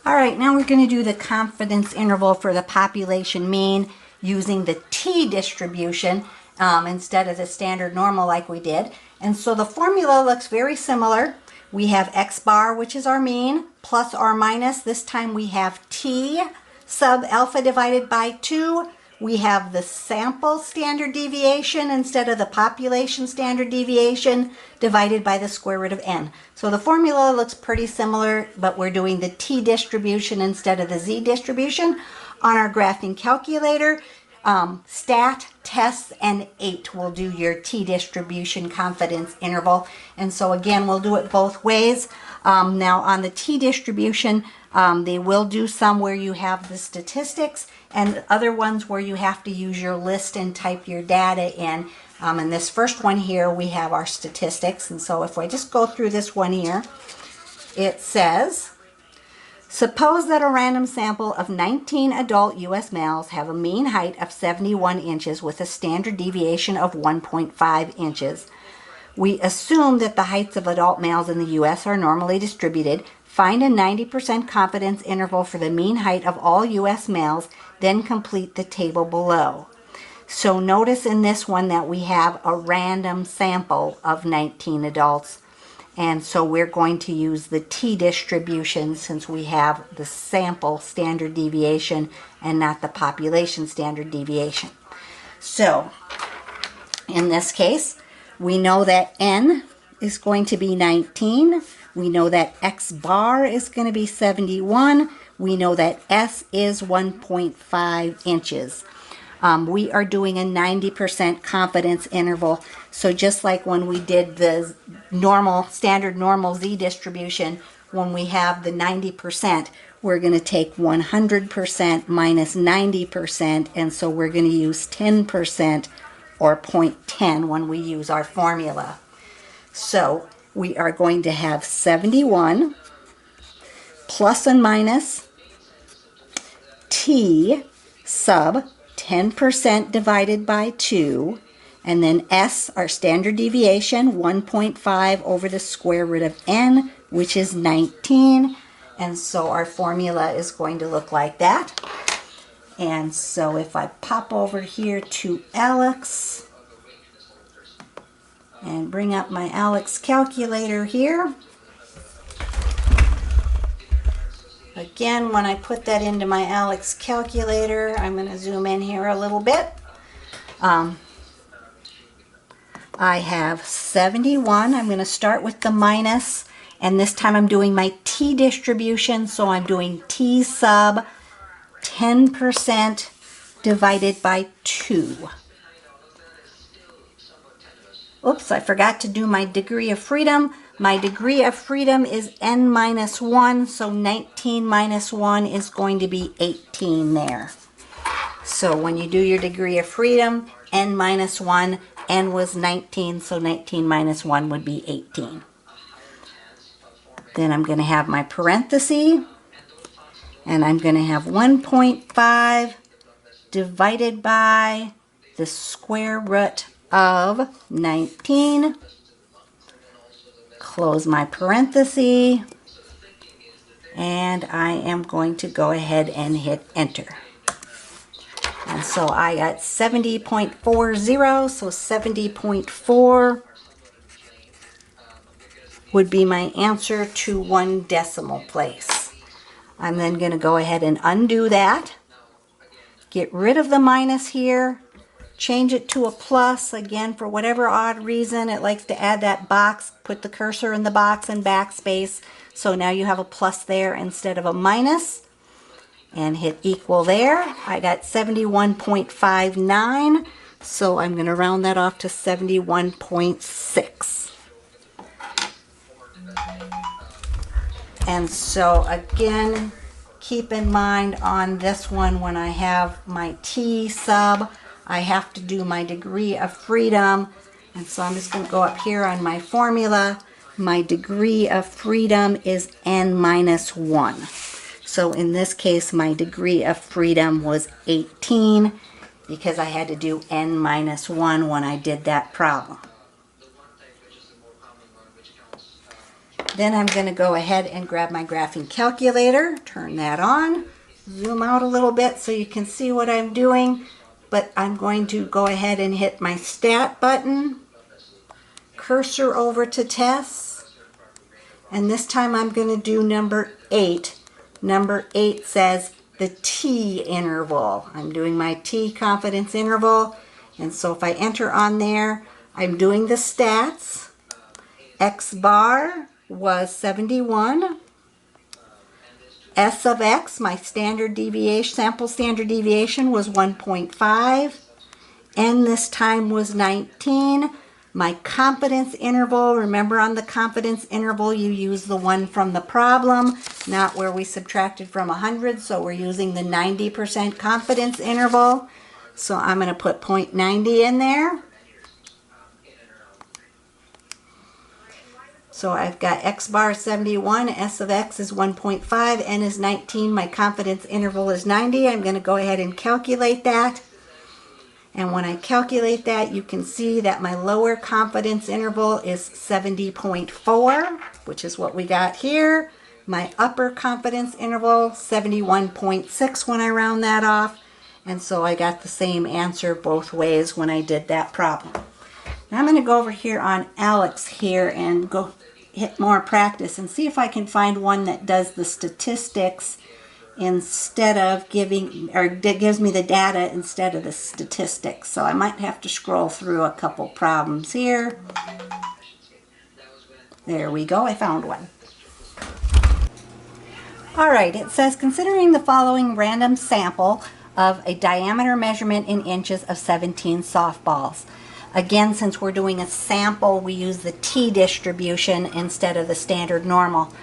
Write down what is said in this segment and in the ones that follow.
All right, now we're going to do the confidence interval for the population mean using the t distribution instead of the standard normal like we did. And so the formula looks very similar. We have x bar, which is our mean, plus or minus. This time we have t sub alpha divided by 2. We have the sample standard deviation instead of the population standard deviation divided by the square root of n. So the formula looks pretty similar, but we're doing the t distribution instead of the z distribution. On our graphing calculator, stat, tests, and 8 will do your t distribution confidence interval. And so again, we'll do it both ways. Now on the t distribution, they will do some where you have the statistics and other ones where you have to use your list and type your data in. In this first one here, we have our statistics. And so if I just go through this one here, it says, suppose that a random sample of 19 adult U.S. males have a mean height of 71 inches with a standard deviation of 1.5 inches. We assume that the heights of adult males in the U.S. are normally distributed. Find a 90% confidence interval for the mean height of all U.S. males, then complete the table below. So notice in this one that we have a random sample of 19 adults. And so we're going to use the t distribution since we have the sample standard deviation and not the population standard deviation. So in this case, we know that n is going to be 19. We know that x bar is going to be 71. We know that s is 1.5 inches. We are doing a 90% confidence interval. So just like when we did the standard normal z distribution, when we have the 90%, we're going to take 100% minus 90%, and so we're going to use 10% or 0.10 when we use our formula. So we are going to have 71 plus and minus t sub 10% divided by 2, and then s, our standard deviation, 1.5 over the square root of n, which is 19. And so our formula is going to look like that. And so if I pop over here to Alex and bring up my Alex calculator here. Again, when I put that into my Alex calculator, I'm going to zoom in here a little bit. I have 71. I'm going to start with the minus, and this time I'm doing my t distribution, so I'm doing t sub 10% divided by 2. Oops, I forgot to do my degree of freedom. My degree of freedom is n minus 1, so 19 minus 1 is going to be 18 there. So when you do your degree of freedom, n minus 1, n was 19, so 19 minus 1 would be 18. Then I'm going to have my parenthesis, and I'm going to have 1.5 divided by the square root of 19. Close my parenthesis, and I am going to go ahead and hit enter. And so I got 70.40, so 70.4 would be my answer to 1 decimal place. I'm then going to go ahead and undo that, get rid of the minus here, change it to a plus. Again, for whatever odd reason, it likes to add that box. Put the cursor in the box and backspace. So now you have a plus there instead of a minus. And hit equal there. I got 71.59. So I'm going to round that off to 71.6. And so again, keep in mind on this one, when I have my t sub, I have to do my degree of freedom. And so I'm just going to go up here on my formula. My degree of freedom is n minus 1. So in this case, my degree of freedom was 18 because I had to do n minus 1 when I did that problem. Then I'm going to go ahead and grab my graphing calculator, turn that on, zoom out a little bit so you can see what I'm doing. But I'm going to go ahead and hit my stat button, cursor over to tests, and this time I'm going to do number 8. Number 8 says the T interval. I'm doing my T confidence interval, and so if I enter on there, I'm doing the stats. X bar was 71. S of X, my standard deviation, sample standard deviation, was 1.5. N this time was 19. My confidence interval, remember on the confidence interval you use the one from the problem, not where we subtracted from 100, so we're using the 90% confidence interval. So I'm going to put 0.90 in there. So I've got X bar 71, S of X is 1.5, N is 19, my confidence interval is 90. I'm going to go ahead and calculate that. And when I calculate that, you can see that my lower confidence interval is 70.4, which is what we got here. My upper confidence interval, 71.6 when I round that off. And so I got the same answer both ways when I did that problem. Now I'm going to go over here on Alex here and go hit more practice and see if I can find one that does the statistics instead of giving, or gives me the data instead of the statistics. So I might have to scroll through a couple problems here. There we go, I found one. All right, it says considering the following random sample of a diameter measurement in inches of 17 softballs. Again, since we're doing a sample, we use the T distribution instead of the standard normal.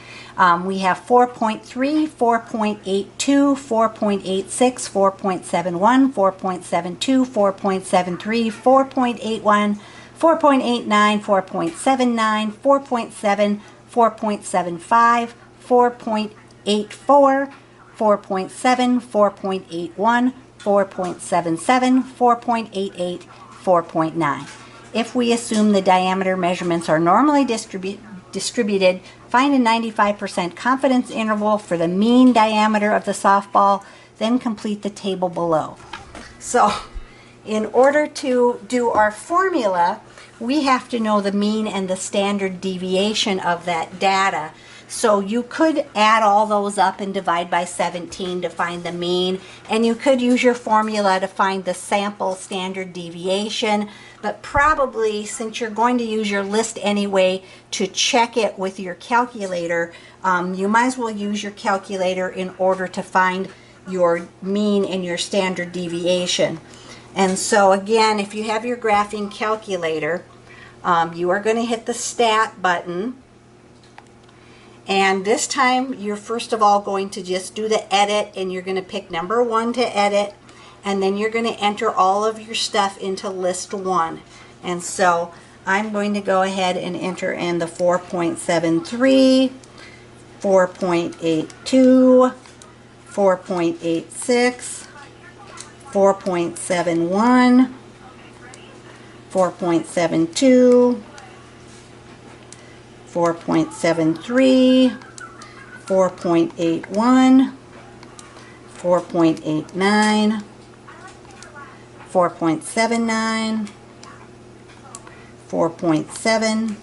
We have 4.3, 4.82, 4.86, 4.71, 4.72, 4.73, 4.81, 4.89, 4.79, 4.7, 4.75, 4.84, 4.7, 4.81, 4.77, 4.88, 4.9. If we assume the diameter measurements are normally distributed, find a 95% confidence interval for the mean diameter of the softball, then complete the table below. So in order to do our formula, we have to know the mean and the standard deviation of that data. So you could add all those up and divide by 17 to find the mean, and you could use your formula to find the sample standard deviation, but probably since you're going to use your list anyway to check it with your calculator, you might as well use your calculator in order to find your mean and your standard deviation. And so again, if you have your graphing calculator, you are going to hit the stat button. And this time you're first of all going to just do the edit, and you're going to pick number 1 to edit, and then you're going to enter all of your stuff into list 1. And so I'm going to go ahead and enter in the 4.73, 4.82, 4.86, 4.71, 4.72, 4.73, 4.81, 4.89, 4.79, 4.7,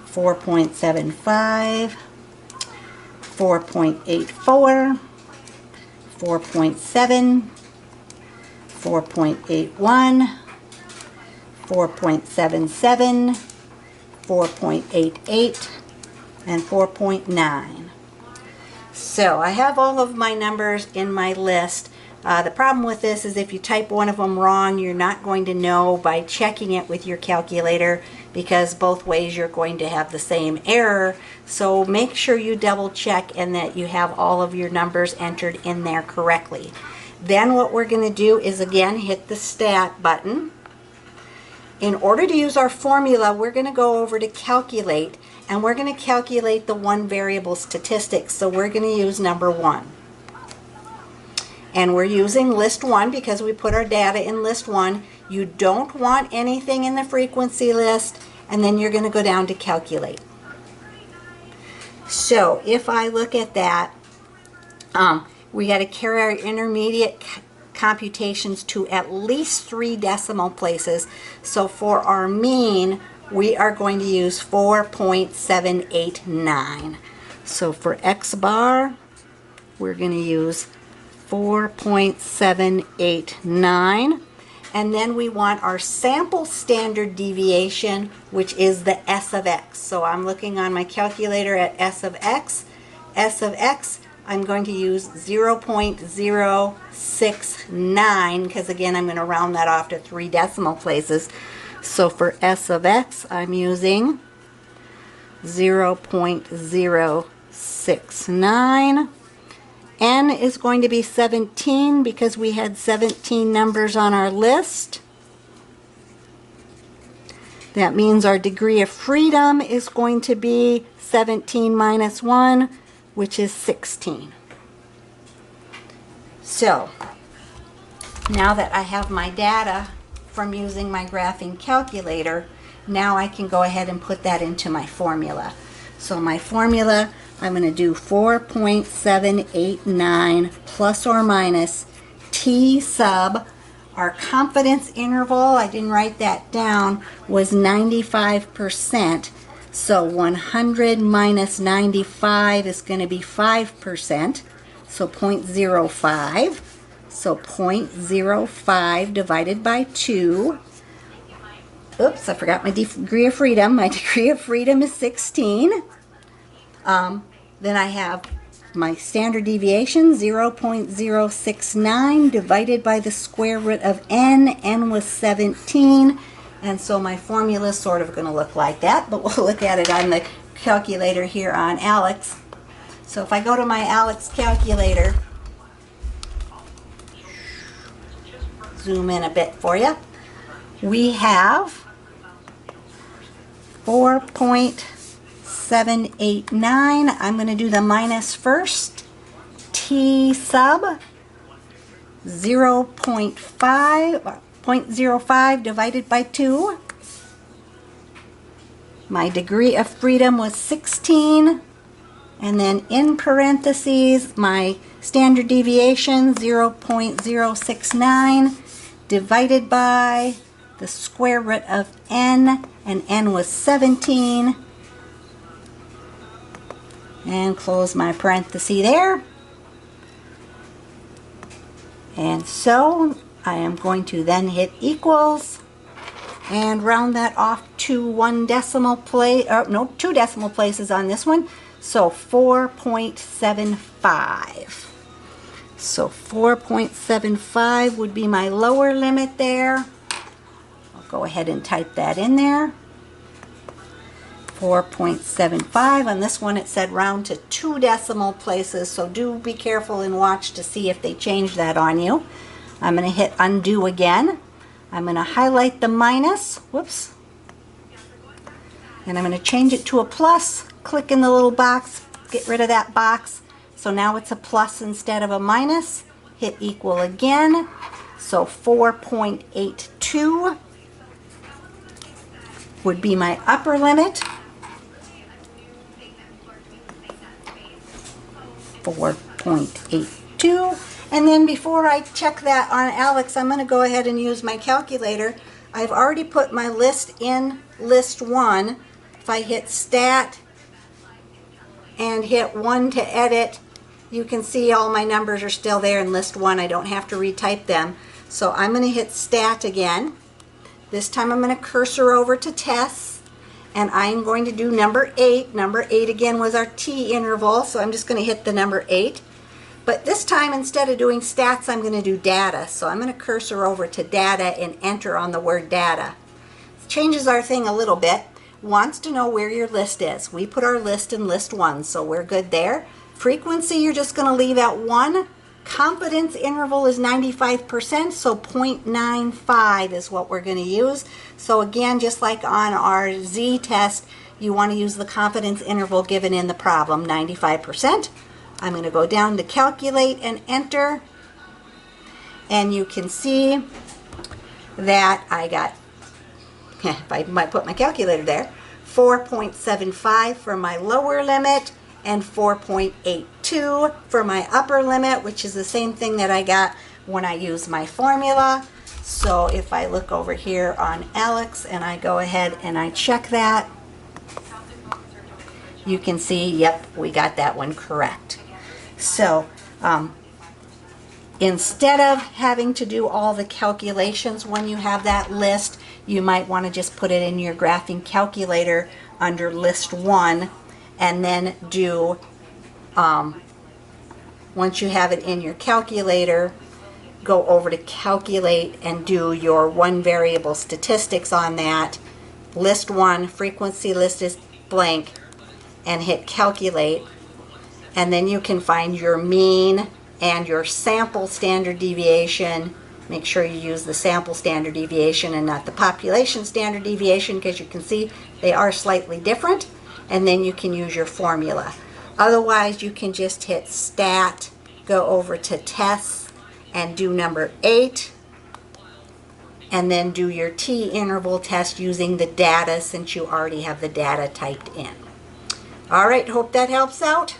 4.75, 4.84, 4.7, 4.81, 4.77, 4.88, and 4.9. So I have all of my numbers in my list. The problem with this is if you type one of them wrong, you're not going to know by checking it with your calculator, because both ways you're going to have the same error. So make sure you double check and that you have all of your numbers entered in there correctly. Then what we're going to do is again hit the stat button. In order to use our formula, we're going to go over to calculate, and we're going to calculate the one variable statistics. So we're going to use number 1. And we're using list 1 because we put our data in list 1. You don't want anything in the frequency list, and then you're going to go down to calculate. So if I look at that, we got to carry our intermediate computations to at least 3 decimal places. So for our mean, we are going to use 4.789. So for x bar, we're going to use 4.789. And then we want our sample standard deviation, which is the S of x. So I'm looking on my calculator at S of x. S of x, I'm going to use 0.069, because again, I'm going to round that off to 3 decimal places. So for S of x, I'm using 0.069. N is going to be 17 because we had 17 numbers on our list. That means our degree of freedom is going to be 17 minus 1, which is 16. So, now that I have my data from using my graphing calculator, now I can go ahead and put that into my formula. So my formula, I'm going to do 4.789 plus or minus T sub. Our confidence interval, I didn't write that down, was 95%. So 100 minus 95 is going to be 5%. So 0.05. So 0.05 divided by 2. Oops, I forgot my degree of freedom. My degree of freedom is 16. Then I have my standard deviation, 0.069 divided by the square root of n. N was 17. And so my formula is sort of going to look like that, but we'll look at it on the calculator here on Alex. So if I go to my Alex calculator, zoom in a bit for you, we have 4.789. I'm going to do the minus first. T sub 0.05 divided by 2. My degree of freedom was 16. And then in parentheses, my standard deviation, 0.069 divided by the square root of n, and n was 17. And close my parenthesis there. And so I am going to then hit equals and round that off to 1 decimal place, or no, 2 decimal places on this one. So 4.75. So 4.75 would be my lower limit there. I'll go ahead and type that in there. 4.75. On this one it said round to 2 decimal places, so do be careful and watch to see if they change that on you. I'm going to hit undo again. I'm going to highlight the minus, whoops, and I'm going to change it to a plus. Click in the little box, get rid of that box. So now it's a plus instead of a minus. Hit equal again. So 4.82 would be my upper limit. 4.82. And then before I check that on Alex, I'm going to go ahead and use my calculator. I've already put my list in list 1. If I hit stat and hit 1 to edit, you can see all my numbers are still there in list 1. I don't have to retype them. So I'm going to hit stat again. This time I'm going to cursor over to tests, and I'm going to do number 8. Number 8 again was our T interval, so I'm just going to hit the number 8. But this time, instead of doing stats, I'm going to do data. So I'm going to cursor over to data and enter on the word data. Changes our thing a little bit. Wants to know where your list is. We put our list in list 1, so we're good there. Frequency, you're just going to leave at 1. Confidence interval is 95%, so 0.95 is what we're going to use. So again, just like on our Z test, you want to use the confidence interval given in the problem, 95%. I'm going to go down to calculate and enter, and you can see that I got if I might put my calculator there, 4.75 for my lower limit and 4.82 for my upper limit, which is the same thing that I got when I use my formula. So if I look over here on Alex and I go ahead and I check that, you can see, yep, we got that one correct. So instead of having to do all the calculations when you have that list, you might want to just put it in your graphing calculator under list 1, and then do, once you have it in your calculator, go over to calculate and do your one variable statistics on that. List 1, frequency list is blank, and hit calculate, and then you can find your mean and your sample standard deviation. Make sure you use the sample standard deviation and not the population standard deviation, because you can see they are slightly different, and then you can use your formula. Otherwise, you can just hit stat, go over to tests, and do number 8, and then do your t-interval test using the data, since you already have the data typed in. All right, hope that helps out.